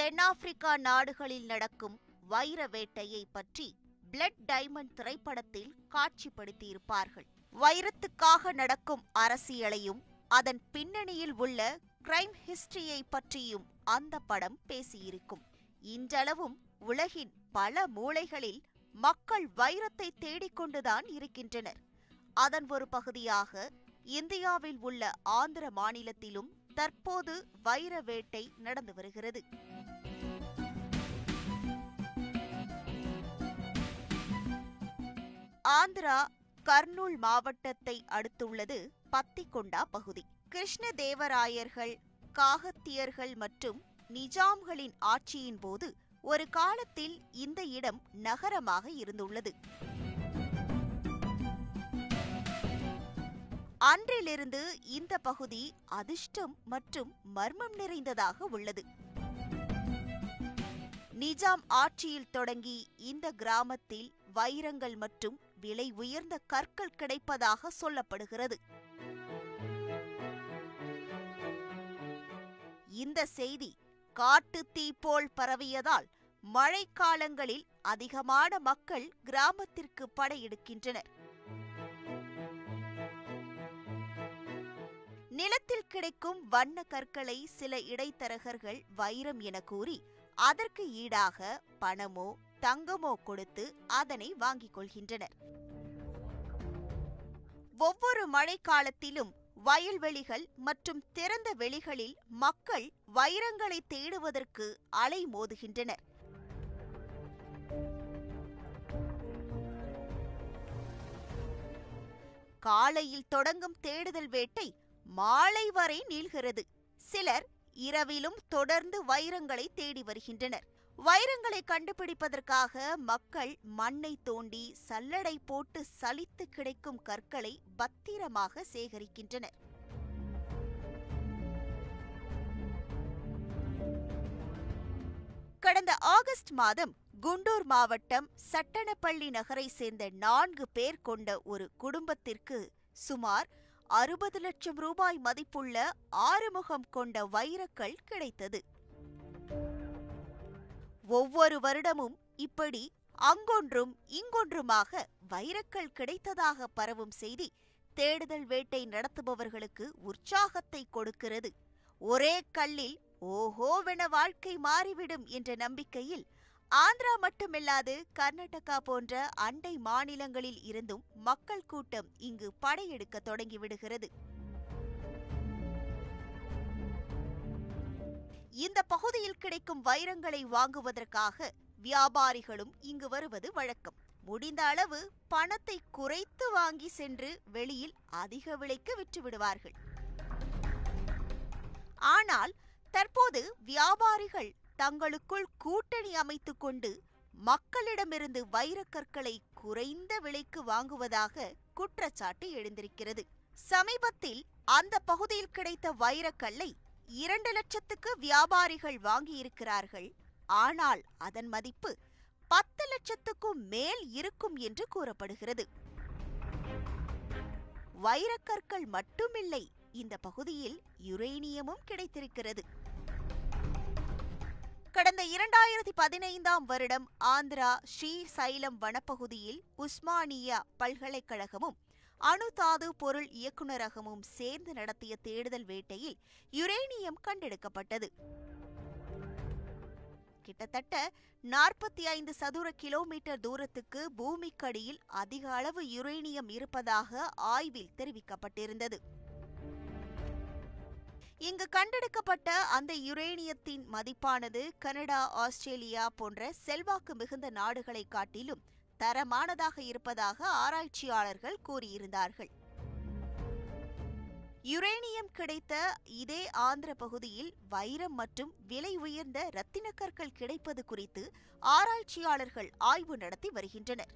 தென்னாப்பிரிக்கா நாடுகளில் நடக்கும் வைர வேட்டையை பற்றி பிளட் டைமண்ட் திரைப்படத்தில் காட்சிப்படுத்தியிருப்பார்கள். வைரத்துக்காக நடக்கும் அரசியலையும் அதன் பின்னணியில் உள்ள கிரைம் ஹிஸ்டரியை பற்றியும் அந்த படம் பேசியிருக்கும். இன்றளவும் உலகின் பல மூலைகளில் மக்கள் வைரத்தை தேடிக்கொண்டுதான் இருக்கின்றனர். அதன் ஒரு பகுதியாக இந்தியாவில் உள்ள ஆந்திர மாநிலத்திலும் தற்போது வைர வேட்டை நடந்து வருகிறது. ஆந்திரா கர்னூல் மாவட்டத்தை அடுத்துள்ளது பத்திகொண்டா பகுதி. கிருஷ்ணதேவராயர்கள், காகத்தியர்கள் மற்றும் நிஜாம்களின் ஆட்சியின் போது ஒரு காலத்தில் இந்த இடம் நகரமாக இருந்துள்ளது. அன்றிலிருந்து இந்த பகுதி அதிர்ஷ்டம் மற்றும் மர்மம் நிறைந்ததாக உள்ளது. நிஜாம் ஆட்சியில் தொடங்கி இந்த கிராமத்தில் வைரங்கள் மற்றும் விலை உயர்ந்த கற்கள் கிடைப்பதாக சொல்லப்படுகிறது. இந்த செய்தி காட்டு தீ போல் பரவியதால் மழைக்காலங்களில் அதிகமான மக்கள் கிராமத்திற்கு படையெடுக்கின்றனர். நிலத்தில் கிடைக்கும் வண்ண கற்களை சில இடைத்தரகர்கள் வைரம் என கூறி அதற்கு ஈடாக பணமோ தங்கமோ கொடுத்து அதனை வாங்கிக் கொள்கின்றனர். ஒவ்வொரு மழைக்காலத்திலும் வயல்வெளிகள் மற்றும் திறந்த வெளிகளில் மக்கள் வைரங்களை தேடுவதற்கு அலைமோதுகின்றனர். காலையில் தொடங்கும் தேடுதல் வேட்டை மாலை வரை நீள்கிறது. சிலர் இரவிலும் தொடர்ந்து வைரங்களை தேடி வருகின்றனர். வைரங்களை கண்டுபிடிப்பதற்காக மக்கள் மண்ணை தோண்டி சல்லடை போட்டு சலித்து கிடைக்கும் கற்களை பத்திரமாக சேகரிக்கின்றனர். கடந்த ஆகஸ்ட் மாதம் குண்டூர் மாவட்டம் சட்டனப்பள்ளி நகரை சேர்ந்த 4 பேர் கொண்ட ஒரு குடும்பத்திற்கு சுமார் 60 லட்சம் ரூபாய் மதிப்புள்ள 6 முகம் கொண்ட வைரக்கல் கிடைத்தது. ஒவ்வொரு வருடமும் இப்படி அங்கொன்றும் இங்கொன்றுமாக வைரக்கல் கிடைத்ததாக பரவும் செய்தி தேடுதல் வேட்டை நடத்துபவர்களுக்கு உற்சாகத்தை கொடுக்கிறது. ஒரே கல்லில் ஓஹோவென வாழ்க்கை மாறிவிடும் என்ற நம்பிக்கையில் ஆந்திரா மட்டுமில்லாது கர்நாடகா போன்ற அண்டை மாநிலங்களில் இருந்தும் மக்கள் கூட்டம் இங்கு படையெடுக்க தொடங்கிவிடுகிறது. இந்த பகுதியில் கிடைக்கும் வைரங்களை வாங்குவதற்காக வியாபாரிகளும் இங்கு வருவது வழக்கம். முடிந்த அளவு பணத்தை குறைத்து வாங்கி சென்று வெளியில் அதிக விலைக்கு விற்றுவிடுவார்கள். ஆனால் தற்போது வியாபாரிகள் தங்களுக்குள் கூட்டணி அமைத்துக் கொண்டு மக்களிடமிருந்து வைரக்கற்களை குறைந்த விலைக்கு வாங்குவதாக குற்றச்சாட்டு எழுந்திருக்கிறது. சமீபத்தில் அந்த பகுதியில் கிடைத்த வைரக்கல்லை 2 லட்சத்துக்கு வியாபாரிகள் வாங்கியிருக்கிறார்கள். ஆனால் அதன் மதிப்பு 10 லட்சத்துக்கும் மேல் இருக்கும் என்று கூறப்படுகிறது. வைரக்கற்கள் மட்டுமில்லை, இந்த பகுதியில் யுரேனியமும் கிடைத்திருக்கிறது. கடந்த 2015ஆம் வருடம் ஆந்திரா ஸ்ரீசைலம் வனப்பகுதியில் உஸ்மானியா பல்கலைக்கழகமும் அணுதாது பொருள் இயக்குநரகமும் சேர்ந்து நடத்திய தேடுதல் வேட்டையில் யுரேனியம் கண்டெடுக்கப்பட்டது. கிட்டத்தட்ட 45 சதுர கிலோமீட்டர் தூரத்துக்கு பூமிக்கடியில் அதிக அளவு யுரேனியம் இருப்பதாக ஆய்வில் தெரிவிக்கப்பட்டிருந்தது. இங்கு கண்டெடுக்கப்பட்ட அந்த யுரேனியத்தின் மதிப்பானது கனடா, ஆஸ்திரேலியா போன்ற செல்வாக்கு மிகுந்த நாடுகளை காட்டிலும் தரமானதாக இருப்பதாக ஆராய்ச்சியாளர்கள் கூறியிருந்தார்கள். யுரேனியம் கிடைத்த இதே ஆந்திர பகுதியில் வைரம் மற்றும் விலை உயர்ந்த இரத்தின கற்கள் கிடைப்பது குறித்து ஆராய்ச்சியாளர்கள் ஆய்வு நடத்தி வருகின்றனர்.